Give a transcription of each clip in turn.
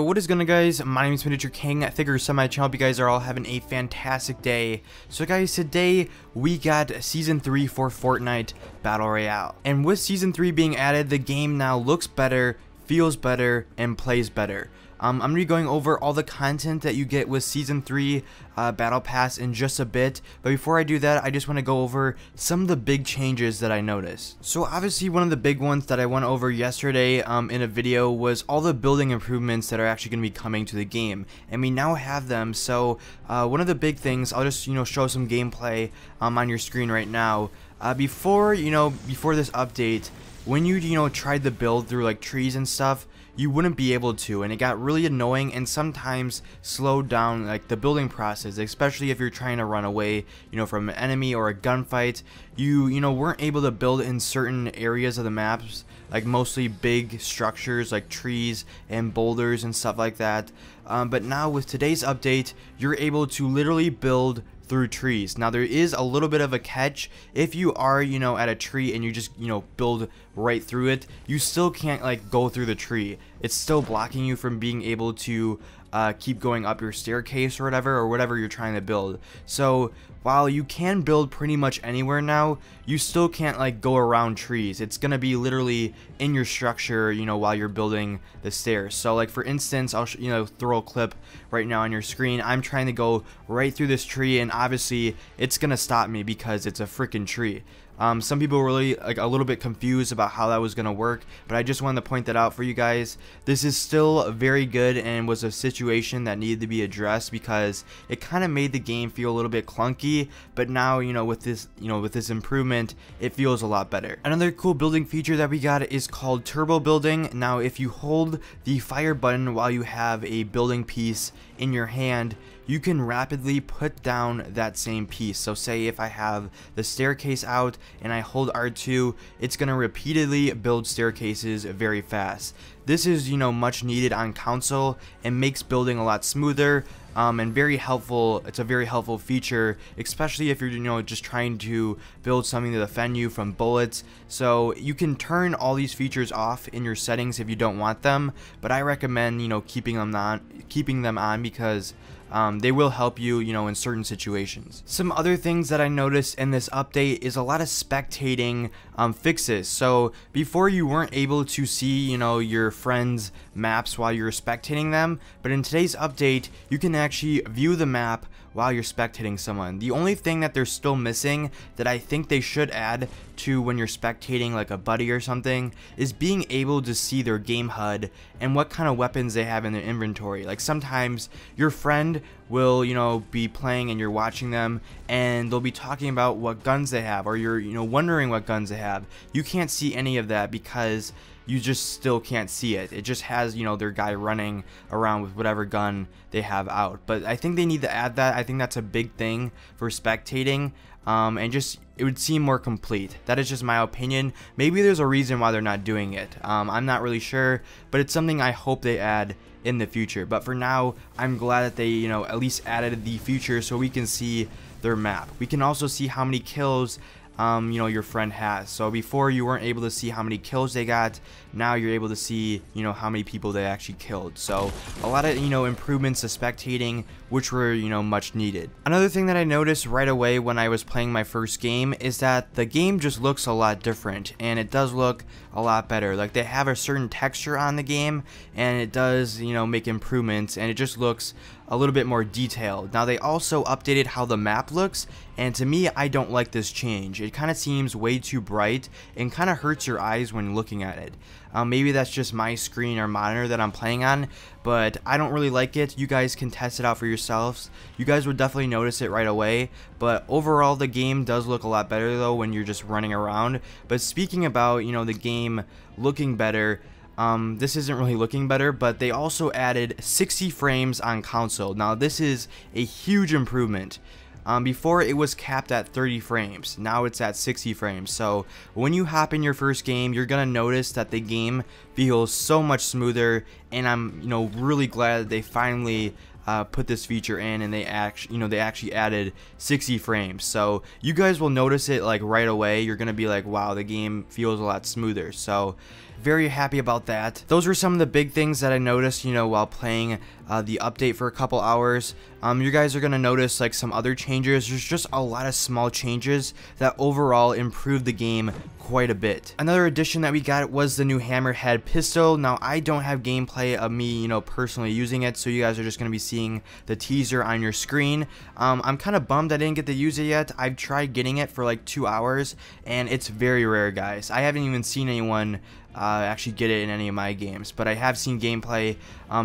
What is going on, guys? My name is MiniKing. I figure some of my channel, hope you guys are all having a fantastic day. So guys, today we got Season 3 for Fortnite Battle Royale. And with Season 3 being added, the game now looks better, feels better, and plays better. I'm going to be going over all the content that you get with Season 3 Battle Pass in just a bit, but before I do that, I just want to go over some of the big changes that I noticed. So obviously one of the big ones that I went over yesterday in a video was all the building improvements that are actually going to be coming to the game, and we now have them. So one of the big things, I'll just show some gameplay on your screen right now. Before this update, when you tried to build through like trees and stuff, you wouldn't be able to, and it got really annoying and sometimes slowed down like the building process, especially if you're trying to run away from an enemy or a gunfight. You weren't able to build in certain areas of the maps, like mostly big structures like trees and boulders and stuff like that. But now with today's update, you're able to literally build through trees. Now there is a little bit of a catch. If you are at a tree and you just build right through it, you still can't like go through the tree. It's still blocking you from being able to keep going up your staircase or whatever you're trying to build. So while you can build pretty much anywhere now, you still can't like go around trees. It's gonna be literally in your structure while you're building the stairs. So like for instance, I'll throw a clip right now on your screen. I'm trying to go right through this tree, and obviously it's gonna stop me because it's a freaking tree. Some people were really like a little bit confused about how that was gonna work, but I just wanted to point that out for you guys. This is still very good and was a situation that needed to be addressed because it kind of made the game feel a little bit clunky, but now with this improvement, it feels a lot better. Another cool building feature that we got is called turbo building. Now if you hold the fire button while you have a building piece in your hand, you can rapidly put down that same piece. So say if I have the staircase out and I hold R2, it's gonna repeatedly build staircases very fast. This is much needed on console and makes building a lot smoother and very helpful. It's a very helpful feature, especially if you're just trying to build something to defend you from bullets. So you can turn all these features off in your settings if you don't want them, but I recommend keeping them on because they will help you in certain situations. Some other things that I noticed in this update is a lot of spectating fixes. So before you weren't able to see your friends' maps while you're spectating them, but in today's update you can actually view the map while you're spectating someone. The only thing that they're still missing that I think they should add to when you're spectating like a buddy or something is being able to see their game HUD and what kind of weapons they have in their inventory. Like sometimes your friend will be playing and you're watching them and they'll be talking about what guns they have, or you're wondering what guns they have. You can't see any of that because you just still can't see it. It just has their guy running around with whatever gun they have out. But I think they need to add that. I think that's a big thing for spectating, and just it would seem more complete. That is just my opinion. Maybe there's a reason why they're not doing it. I'm not really sure, but it's something I hope they add in the future. But for now, I'm glad that they at least added the feature so we can see their map. We can also see how many kills your friend has. So before you weren't able to see how many kills they got, now you're able to see how many people they actually killed. So a lot of improvements to spectating, which were much needed. Another thing that I noticed right away when I was playing my first game is that the game just looks a lot different, and it does look a lot better. Like they have a certain texture on the game, and it does make improvements, and it just looks a little bit more detailed. Now they also updated how the map looks, and to me, I don't like this change. It kind of seems way too bright and kind of hurts your eyes when looking at it. Maybe that's just my screen or monitor that I'm playing on, but I don't really like it. You guys can test it out for yourselves. You guys would definitely notice it right away, but overall the game does look a lot better though when you're just running around. But speaking about the game looking better, this isn't really looking better, but they also added 60 frames on console. Now this is a huge improvement. Before it was capped at 30 frames, now it's at 60 frames. So when you hop in your first game, you're gonna notice that the game feels so much smoother, and I'm really glad that they finally put this feature in, and they actually added 60 frames. So you guys will notice it like right away. You're gonna be like, wow, the game feels a lot smoother. So very happy about that. Those were some of the big things that I noticed, you know, while playing the update for a couple hours. You guys are gonna notice like some other changes. There's just a lot of small changes that overall improved the game quite a bit. Another addition that we got was the new hammerhead pistol. Now I don't have gameplay of me, you know, personally using it, so you guys are just gonna be seeing the teaser on your screen. I'm kind of bummed I didn't get to use it yet. I've tried getting it for like 2 hours, and it's very rare, guys. I haven't even seen anyone actually get it in any of my games, but I have seen gameplay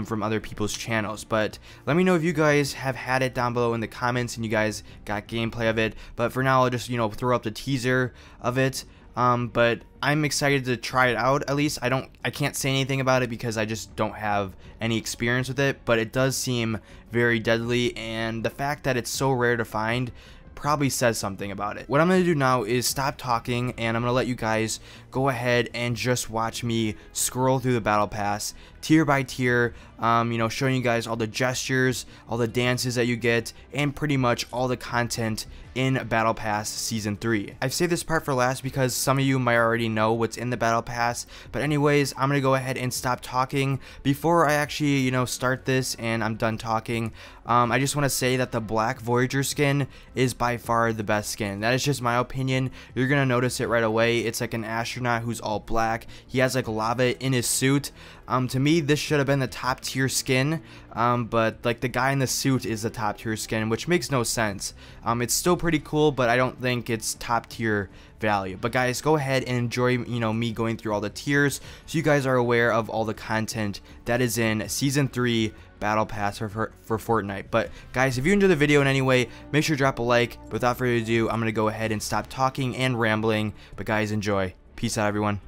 from other people's channels. But let me know if you guys have had it down below in the comments and you guys got gameplay of it. But for now, I'll just, you know, throw up the teaser of it. But I'm excited to try it out. At least I can't say anything about it because I just don't have any experience with it, but it does seem very deadly, and the fact that it's so rare to find probably says something about it. What I'm going to do now is stop talking, and I'm going to let you guys go ahead and just watch me scroll through the battle pass tier by tier, you know, showing you guys all the gestures, all the dances that you get, and pretty much all the content in Battle Pass Season 3. I've saved this part for last because some of you might already know what's in the Battle Pass, but anyways, I'm gonna go ahead and stop talking before I actually, you know, start this and I'm done talking. I just want to say that the Black Voyager skin is by far the best skin. That is just my opinion. You're gonna notice it right away. It's like an astronaut who's all black. He has like lava in his suit. To me, this should have been the top tier skin, but like the guy in the suit is the top tier skin, which makes no sense. It's still pretty cool, but I don't think it's top tier value. But guys, go ahead and enjoy, you know, me going through all the tiers so you guys are aware of all the content that is in Season 3 Battle Pass for Fortnite. But guys, if you enjoyed the video in any way, make sure to drop a like. But without further ado, I'm going to go ahead and stop talking and rambling. But guys, enjoy. Peace out, everyone.